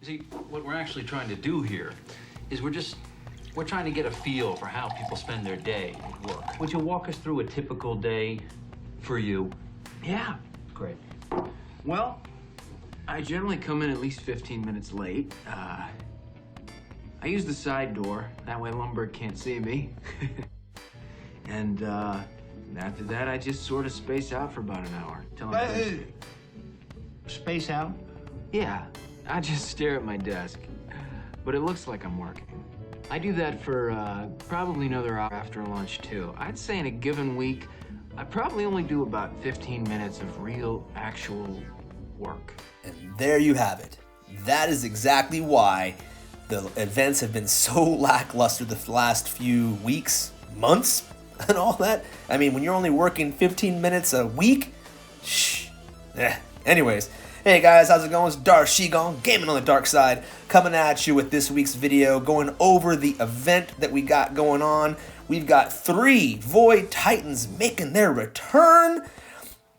See, what we're actually trying to do here is we're trying to get a feel for how people spend their day at work. Would you walk us through a typical day for you? Yeah. Great. Well, I generally come in at least 15 minutes late. I use the side door, that way Lumberg can't see me. And after that, I just sort of space out for about an hour. Till I'm Space out? Yeah, I just stare at my desk. But it looks like I'm working. I do that for probably another hour after lunch, too. I'd say in a given week, I probably only do about 15 minutes of real, actual work. And there you have it. That is exactly why the events have been so lackluster the last few weeks, months, and all that. I mean, when you're only working 15 minutes a week, Anyways, hey guys, how's it going? It's Darth Shigong, Gaming on the Dark Side, coming at you with this week's video, going over the event that we got going on. We've got 3 Void Titans making their return.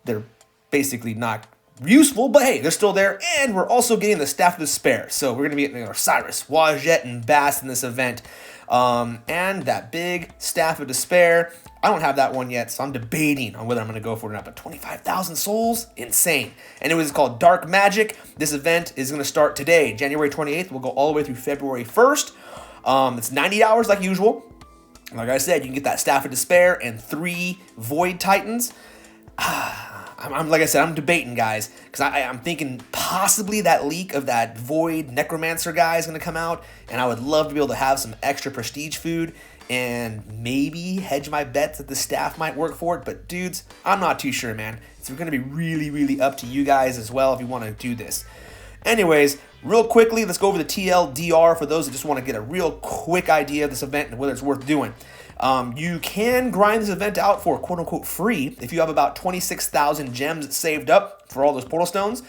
They're basically not useful, but hey, they're still there, and we're also getting the Staff of Despair. So we're going to be getting Osiris, Wajette, and Bass in this event. And that big Staff of Despair, I don't have that one yet, so I'm debating on whether I'm going to go for it or not, but 25,000 souls? Insane. Anyways, it's called Dark Magic. This event is going to start today, January 28th. We'll go all the way through February 1st. It's 90 hours like usual. Like I said, you can get that Staff of Despair and 3 Void Titans. Like I said, I'm debating, guys, because I'm thinking possibly that leak of that Void Necromancer guy is going to come out, and I would love to be able to have some extra prestige food and maybe hedge my bets that the staff might work for it. But dudes, I'm not too sure, man. It's going to be really, really up to you guys as well if you want to do this. Anyways, real quickly, let's go over the TLDR for those that just want to get a real quick idea of this event and whether it's worth doing. You can grind this event out for quote-unquote free if you have about 26,000 gems saved up for all those portal stones.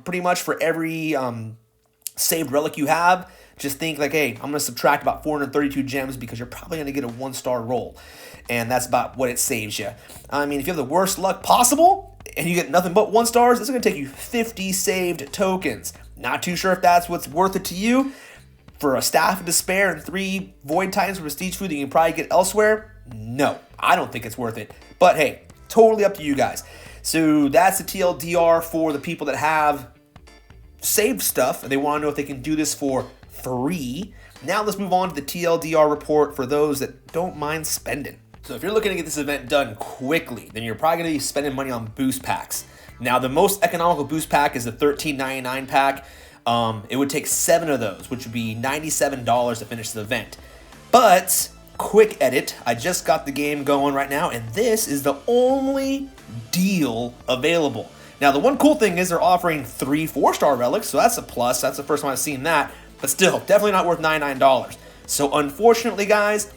Pretty much for every saved relic you have, just think like, hey, I'm going to subtract about 432 gems because you're probably going to get a 1-star roll. And that's about what it saves you. I mean, if you have the worst luck possible and you get nothing but 1 stars, it's going to take you 50 saved tokens. Not too sure if that's what's worth it to you. For a Staff of Despair and 3 Void Titans for prestige food that you can probably get elsewhere, no, I don't think it's worth it. But hey, totally up to you guys. So that's the TLDR for the people that have saved stuff and they want to know if they can do this for free. Now let's move on to the TLDR report for those that don't mind spending. So if you're looking to get this event done quickly, then you're probably going to be spending money on boost packs. Now the most economical boost pack is the $13.99 pack. It would take 7 of those, which would be $97 to finish the event. But, quick edit, I just got the game going right now, and this is the only deal available. Now, the one cool thing is they're offering 3 4-star relics, so that's a plus. That's the first time I've seen that. But still, definitely not worth $99. So, unfortunately, guys,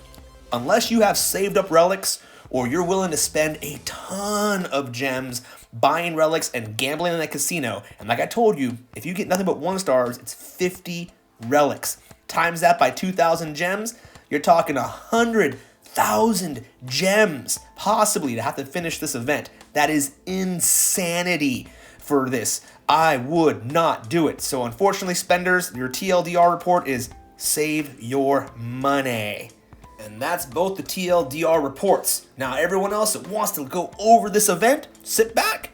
unless you have saved up relics, or you're willing to spend a ton of gems buying relics and gambling in a casino, and like I told you, if you get nothing but 1 stars, it's 50 relics. Times that by 2,000 gems, you're talking 100,000 gems, possibly, to have to finish this event. That is insanity for this. I would not do it. So unfortunately, spenders, your TLDR report is save your money. And that's both the TLDR reports. Now, everyone else that wants to go over this event, sit back,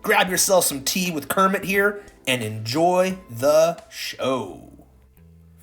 grab yourself some tea with Kermit here, and enjoy the show.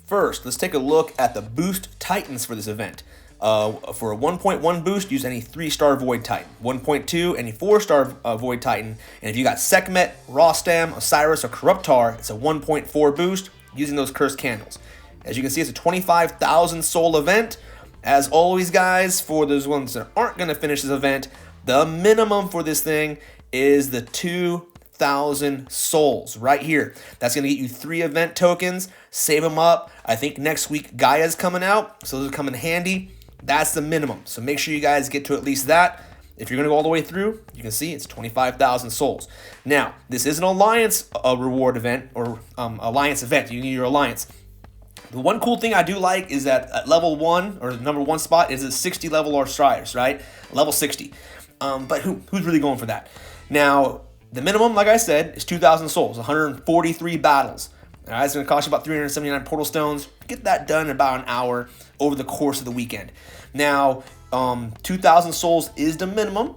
First, let's take a look at the boost titans for this event. For a 1.1 boost, use any 3-star Void Titan. 1.2, any 4-star Void Titan. And if you got Sekhmet, Rostam, Osiris, or Corruptor, it's a 1.4 boost using those cursed candles. As you can see, it's a 25,000 soul event. As always, guys, for those ones that aren't going to finish this event, the minimum for this thing is the 2,000 souls right here. That's going to get you 3 event tokens. Save them up. I think next week Gaia's coming out, so those will come in handy. That's the minimum. So make sure you guys get to at least that. If you're going to go all the way through, you can see it's 25,000 souls. Now, this is an alliance reward event, or alliance event. You need your alliance. The one cool thing I do like is that at level 1, or the number 1 spot, is a 60 level Osiris, right? Level 60. But who's really going for that? Now, the minimum, like I said, is 2,000 souls, 143 battles. All right, it's going to cost you about 379 portal stones. Get that done in about an hour over the course of the weekend. Now, 2,000 souls is the minimum.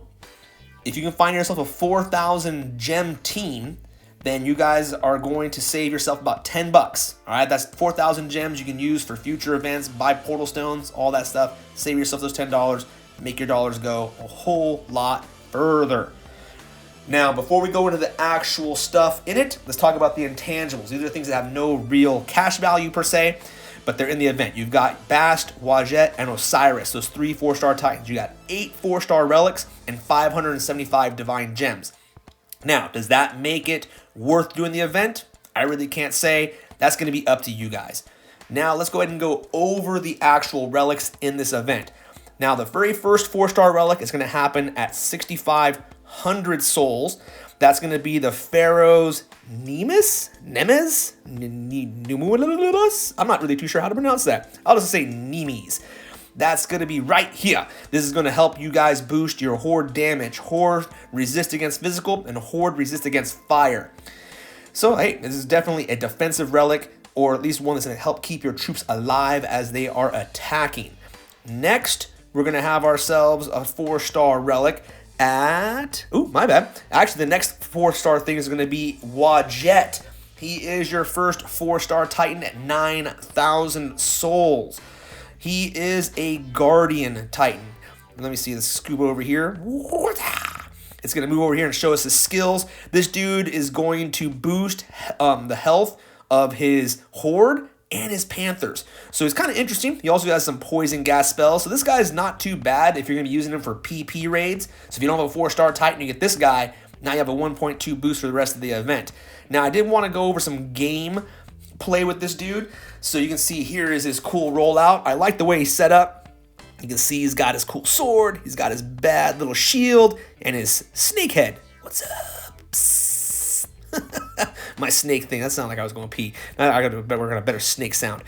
If you can find yourself a 4,000 gem team, then you guys are going to save yourself about 10 bucks. All right, that's 4,000 gems you can use for future events, buy portal stones, all that stuff. Save yourself those $10, make your dollars go a whole lot further. Now, before we go into the actual stuff in it, let's talk about the intangibles. These are things that have no real cash value per se, but they're in the event. You've got Bast, Wadjet, and Osiris, those 3 4-star titans. You got 8 4-star relics and 575 divine gems. Now, does that make it worth doing the event? I really can't say. That's going to be up to you guys. Now, let's go ahead and go over the actual relics in this event. Now, the very first 4-star relic is going to happen at 6,500 souls. That's going to be the Pharaoh's Nemes? I'm not really too sure how to pronounce that. I'll just say Nemes. That's going to be right here. This is going to help you guys boost your Horde damage. Horde resist against physical, and Horde resist against fire. So, hey, this is definitely a defensive relic, or at least one that's going to help keep your troops alive as they are attacking. Next, we're going to have ourselves a 4-star relic at... Ooh, my bad. Actually, the next 4-star thing is going to be Wadjet. He is your first 4-star titan at 9,000 souls. He is a Guardian Titan. Let me see this scoop over here. It's going to move over here and show us his skills. This dude is going to boost the health of his Horde and his Panthers. So he's kind of interesting. He also has some poison gas spells. So this guy is not too bad if you're going to be using him for PP raids. So if you don't have a 4-star Titan, you get this guy. Now you have a 1.2 boost for the rest of the event. Now I did want to go over some game play with this dude. So you can see here is his cool rollout. I like the way he's set up. You can see he's got his cool sword, he's got his bad little shield, and his snake head. What's up? Psst. My snake thing, that sounded like I was going to pee. I gotta work on a better snake sound.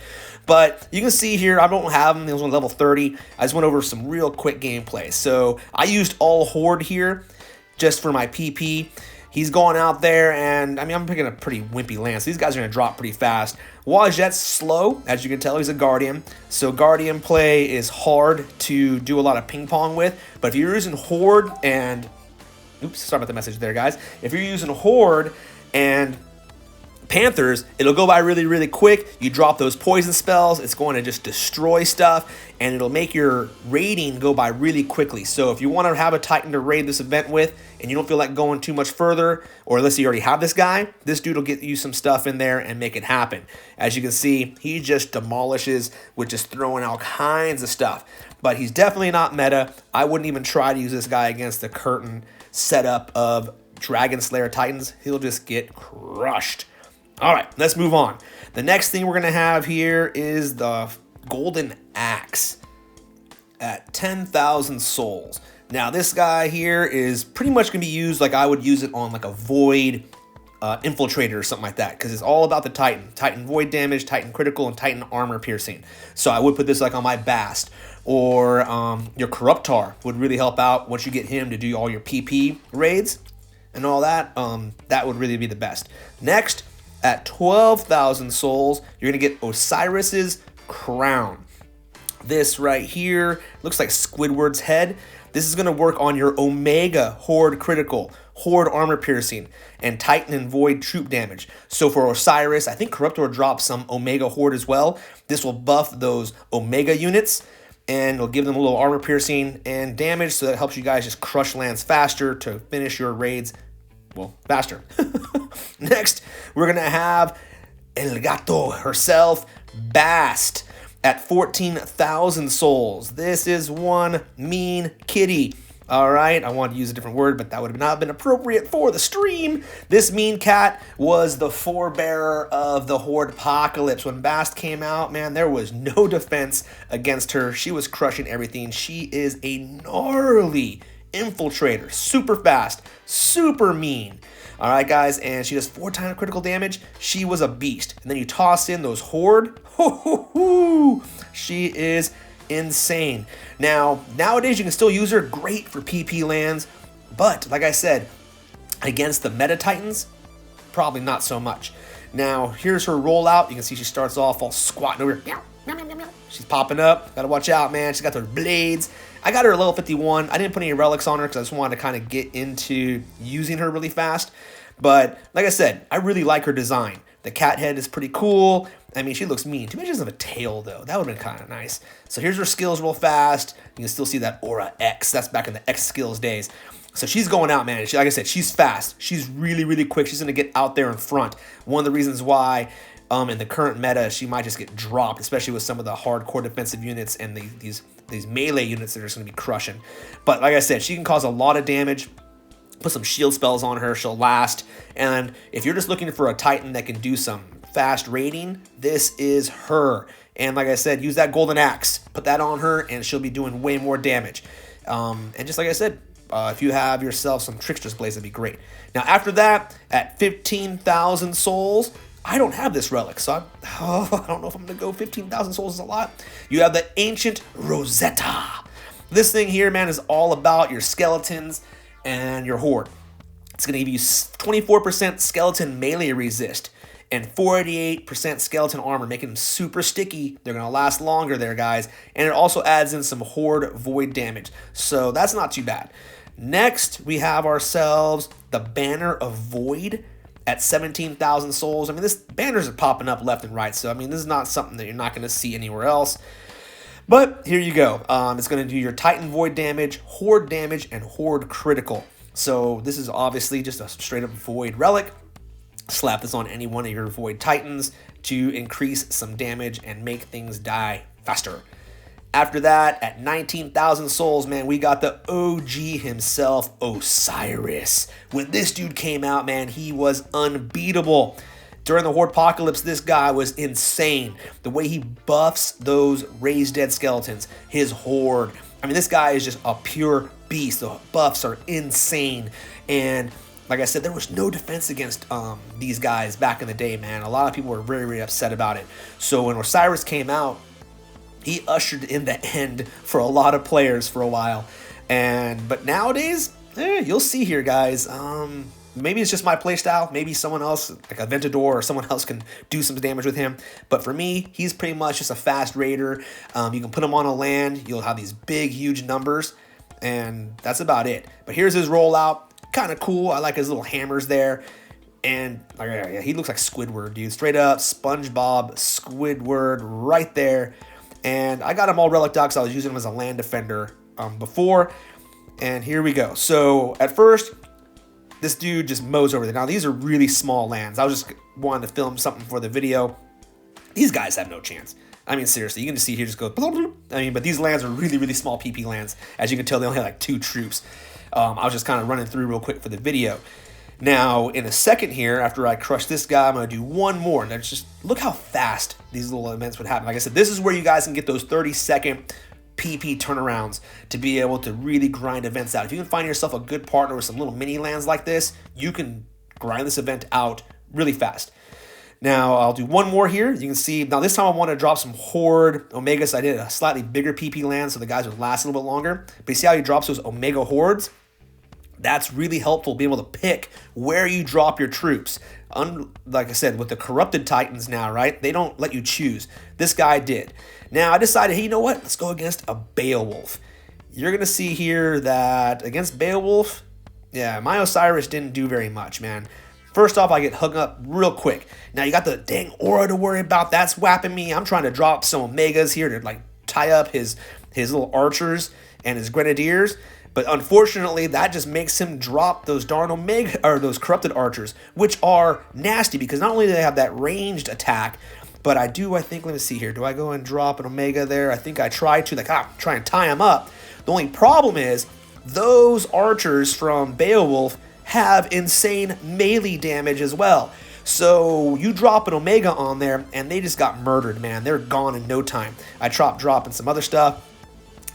But you can see here, I don't have him, he was on level 30. I just went over some real quick gameplay. So I used all Horde here just for my PP. He's going out there, and I mean, I'm picking a pretty wimpy lance. These guys are going to drop pretty fast. Wadjet's slow, as you can tell. He's a Guardian. So Guardian play is hard to do a lot of ping pong with. But if you're using Horde and... Oops, sorry about the message there, guys. If you're using Horde and Panthers, it'll go by really, really quick. You drop those poison spells. It's going to just destroy stuff, and it'll make your raiding go by really quickly. So if you want to have a Titan to raid this event with, and you don't feel like going too much further, or unless you already have this guy, this dude will get you some stuff in there and make it happen. As you can see, he just demolishes with just throwing all kinds of stuff. But he's definitely not meta. I wouldn't even try to use this guy against the curtain setup of Dragon Slayer Titans. He'll just get crushed. All right, let's move on. The next thing we're going to have here is the Golden Axe at 10,000 souls. Now, this guy here is pretty much going to be used like I would use it on like a Void Infiltrator or something like that, because it's all about the Titan. Titan Void damage, Titan Critical, and Titan Armor Piercing. So I would put this like on my Bast. Or your Corruptor would really help out once you get him to do all your PP raids and all that. That would really be the best. Next, at 12,000 souls, you're going to get Osiris's Crown. This right here looks like Squidward's head. This is going to work on your Omega Horde Critical, Horde Armor Piercing, and Titan and Void troop damage. So for Osiris, I think Corruptor drops some Omega Horde as well. This will buff those Omega units, and it'll give them a little armor piercing and damage, so that helps you guys just crush lands faster to finish your raids, well, faster. Next, we're going to have El Gato herself, Bast, at 14,000 souls. This is one mean kitty. All right, I wanted to use a different word, but that would have not been appropriate for the stream. This mean cat was the forebearer of the Horde Apocalypse. When Bast came out, man, there was no defense against her. She was crushing everything. She is a gnarly infiltrator, super fast, super mean. All right, guys, and she does 4 times critical damage. She was a beast. And then you toss in those Horde. She is insane. Now, nowadays you can still use her, great for PP lands, but like I said, against the meta Titans, probably not so much. Now, here's her rollout. You can see she starts off all squatting over here. She's popping up. Gotta watch out, man. She's got those blades. I got her at level 51. I didn't put any relics on her because I just wanted to kind of get into using her really fast. But like I said, I really like her design. The cat head is pretty cool. I mean, she looks mean. Too bad she doesn't have a tail, though. That would have been kind of nice. So here's her skills real fast. You can still see that Aura X. That's back in the X skills days. So she's going out, man. Like I said, she's fast. She's really, really quick. She's going to get out there in front. One of the reasons why in the current meta, she might just get dropped, especially with some of the hardcore defensive units and these melee units that are just going to be crushing. But like I said, she can cause a lot of damage. Put some shield spells on her. She'll last. And if you're just looking for a Titan that can do some fast raiding, this is her. And like I said, use that golden axe. Put that on her, and she'll be doing way more damage. And just like I said, if you have yourself some Trickster's Blades, that'd be great. Now, after that, at 15,000 souls, I don't have this relic, so I don't know if I'm going to go 15,000 souls is a lot. You have the Ancient Rosetta. This thing here, man, is all about your skeletons and your horde. It's going to give you 24% skeleton melee resist and 48% skeleton armor, making them super sticky. They're going to last longer there, guys. And it also adds in some horde void damage. So that's not too bad. Next, we have ourselves the Banner of Void at 17,000 souls. I mean, this banners are popping up left and right. So, I mean, this is not something that you're not going to see anywhere else. But here you go. It's going to do your Titan Void damage, and Horde critical. So this is obviously just a straight up Void relic. Slap this on any one of your Void Titans to increase some damage and make things die faster. After that, at 19,000 souls, man, we got the OG himself, Osiris. When this dude came out, man, he was unbeatable. During the Horde Apocalypse, this guy was insane. The way he buffs those raised dead skeletons, his horde. I mean, this guy is just a pure beast. The buffs are insane. And like I said, there was no defense against these guys back in the day, man. A lot of people were very, very upset about it. So when Osiris came out, he ushered in the end for a lot of players for a while. But nowadays, you'll see here, guys. Maybe it's just my playstyle. Maybe someone else, like a Ventador or someone else, can do some damage with him. But for me, he's pretty much just a fast raider. You can put him on a land. You'll have these big, huge numbers. And that's about it. But here's his rollout. Kind of cool. I like his little hammers there. And yeah, he looks like Squidward, dude. Straight up SpongeBob Squidward right there. And I got him all relic out because I was using him as a land defender before. And here we go. So at first, this dude just mows over there. Now, these are really small lands. I was just wanting to film something for the video. These guys have no chance. I mean, seriously, you can just see here just go. I mean, but these lands are really, really small PP lands. As you can tell, they only have like 2 troops. I was just kind of running through real quick for the video. Now, in a second here, after I crush this guy, I'm going to do one more. And that's just, look how fast these little events would happen. Like I said, this is where you guys can get those 30-second PP turnarounds to be able to really grind events out. If you can find yourself a good partner with some little mini lands like this, you can grind this event out really fast. Now, I'll do one more here. You can see, now this time I want to drop some Horde Omega, so I did a slightly bigger PP land so the guys would last a little bit longer. But you see how he drops those Omega Hordes? That's really helpful, being able to pick where you drop your troops. Like I said, with the Corrupted Titans now, right? They don't let you choose. This guy did. Now, I decided, hey, you know what? Let's go against a Beowulf. You're going to see here that against Beowulf, yeah, my Osiris didn't do very much, man. First off, I get hung up real quick. Now, you got the dang aura to worry about. That's whapping me. I'm trying to drop some Omegas here to, like, tie up his little archers and his grenadiers. But unfortunately, that just makes him drop those darn Omega, or those Corrupted Archers, which are nasty because not only do they have that ranged attack, but I think, let me see here. Do I go and drop an Omega there? I think I tried to, try and tie him up. The only problem is those archers from Beowulf have insane melee damage as well. So you drop an Omega on there, and they just got murdered, man. They're gone in no time. I tried dropping some other stuff.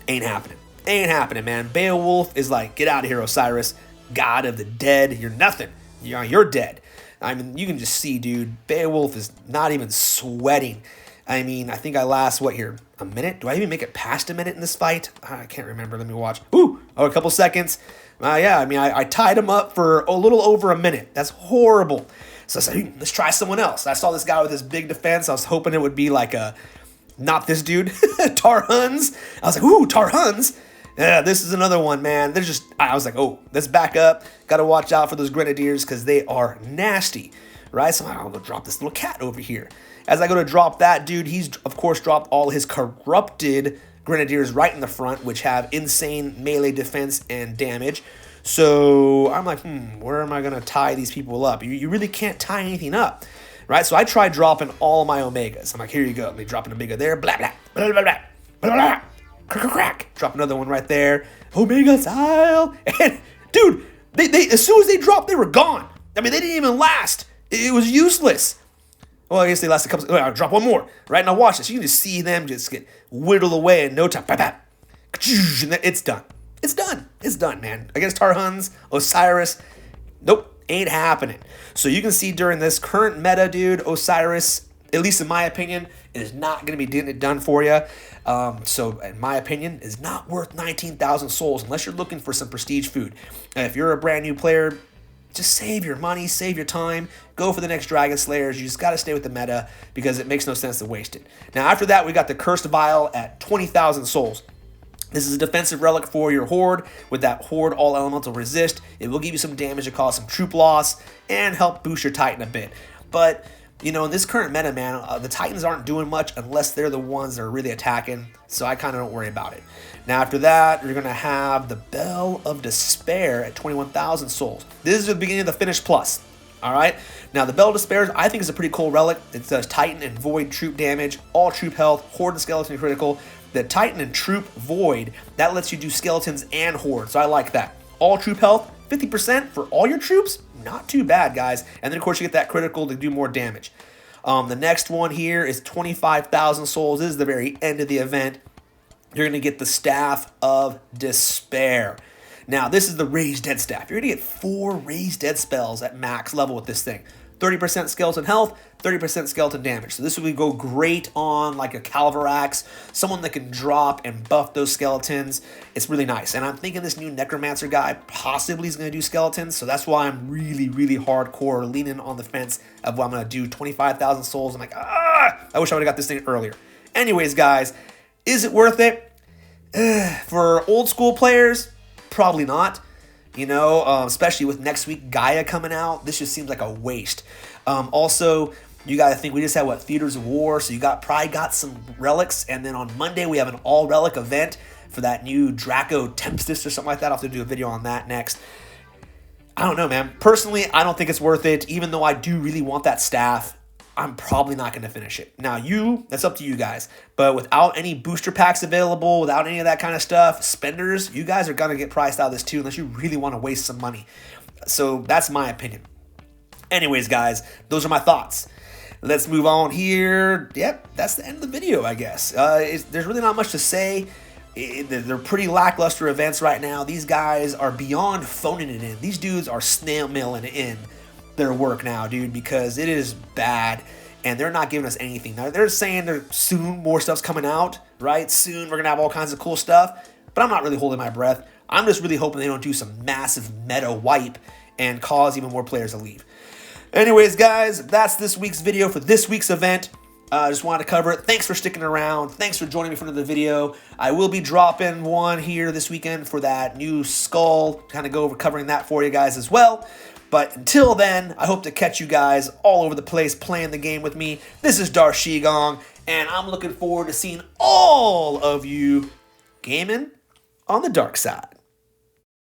Ain't happening. Ain't happening, man. Beowulf is like, get out of here, Osiris. God of the dead. You're nothing. You're dead. I mean, you can just see, dude, Beowulf is not even sweating. I mean, I think I last, what here, a minute? Do I even make it past a minute in this fight? I can't remember. Let me watch. Ooh, a couple seconds. Yeah, I mean, I tied him up for a little over a minute. That's horrible. So I said, hey, let's try someone else. I saw this guy with this big defense. I was hoping it would be like not this dude, Tar Huns. I was like, ooh, Tar Huns. Yeah, this is another one, man. I was like, oh, let's back up. Got to watch out for those grenadiers because they are nasty, right? So I'm going to drop this little cat over here. As I go to drop that dude, he's, of course, dropped all his corrupted grenadiers right in the front, which have insane melee defense and damage. So I'm like, where am I going to tie these people up? You really can't tie anything up, right? So I tried dropping all my Omegas. I'm like, here you go. Let me drop an Omega there. Blah, blah, blah, blah, blah, blah, blah. Crack, crack. Drop another one right there. Omega style. And, dude, they as soon as they dropped, they were gone. I mean, they didn't even last. It was useless. Well, I guess they last a couple. I'll drop one more. Right now, watch this. You can just see them just get whittled away in no time. It's done. It's done. It's done, man. Against Tar Huns, Osiris, nope, ain't happening. So you can see during this current meta, dude, Osiris, at least in my opinion, is not going to be getting it done for you. So in my opinion, is not worth 19,000 souls unless you're looking for some prestige food. And if you're a brand new player, just save your money, save your time, go for the next Dragon Slayers. You just got to stay with the meta because it makes no sense to waste it. Now after that, we got the Cursed Vial at 20,000 souls. This is a defensive relic for your Horde. With that Horde all elemental resist, it will give you some damage to cause some troop loss and help boost your Titan a bit. But, you know, in this current meta, man, the Titans aren't doing much unless they're the ones that are really attacking, so I kind of don't worry about it. Now after that, you're going to have the Bell of Despair at 21,000 souls. This is the beginning of the Finish Plus. All right. Now the Bell of Despair, I think, is a pretty cool relic. It does Titan and Void troop damage, all troop health, Horde and Skeleton critical. The Titan and Troop Void, that lets you do Skeletons and Horde, so I like that. All troop health, 50% for all your troops, not too bad, guys. And then, of course, you get that critical to do more damage. The next one here is 25,000 souls. This is the very end of the event. You're going to get the Staff of Despair. Now, this is the Raised Dead Staff. You're going to get 4 Raised Dead spells at max level with this thing. 30% skeleton health, 30% skeleton damage. So this would go great on like a Calvarax, someone that can drop and buff those skeletons. It's really nice. And I'm thinking this new Necromancer guy possibly is going to do skeletons. So that's why I'm really, really hardcore leaning on the fence of what I'm going to do. 25,000 souls. I'm like, I wish I would have got this thing earlier. Anyways, guys, is it worth it? For old school players, probably not. You know, especially with next week Gaia coming out, this just seems like a waste. Also, you got to think we just had Theaters of War, so you probably got some relics, and then on Monday we have an all relic event for that new Draco Tempest or something like that. I'll have to do a video on that next. I don't know, man. Personally, I don't think it's worth it, even though I do really want that staff. I'm probably not going to finish it. Now, that's up to you guys. But without any booster packs available, without any of that kind of stuff, spenders, you guys are going to get priced out of this too, unless you really want to waste some money. So that's my opinion. Anyways, guys, those are my thoughts. Let's move on here. Yep, that's the end of the video, I guess. There's really not much to say. They're pretty lackluster events right now. These guys are beyond phoning it in. These dudes are snail mailing in their work now, dude, because it is bad and they're not giving us anything. Now they're saying soon more stuff's coming out, right? Soon we're gonna have all kinds of cool stuff, but I'm not really holding my breath. I'm just really hoping they don't do some massive meta wipe and cause even more players to leave. Anyways, guys, that's this week's video for this week's event. I just wanted to cover it. Thanks for sticking around. Thanks for joining me for another video. I will be dropping one here this weekend for that new skull, kind of go over covering that for you guys as well. But until then, I hope to catch you guys all over the place playing the game with me. This is Shigong, and I'm looking forward to seeing all of you gaming on the dark side.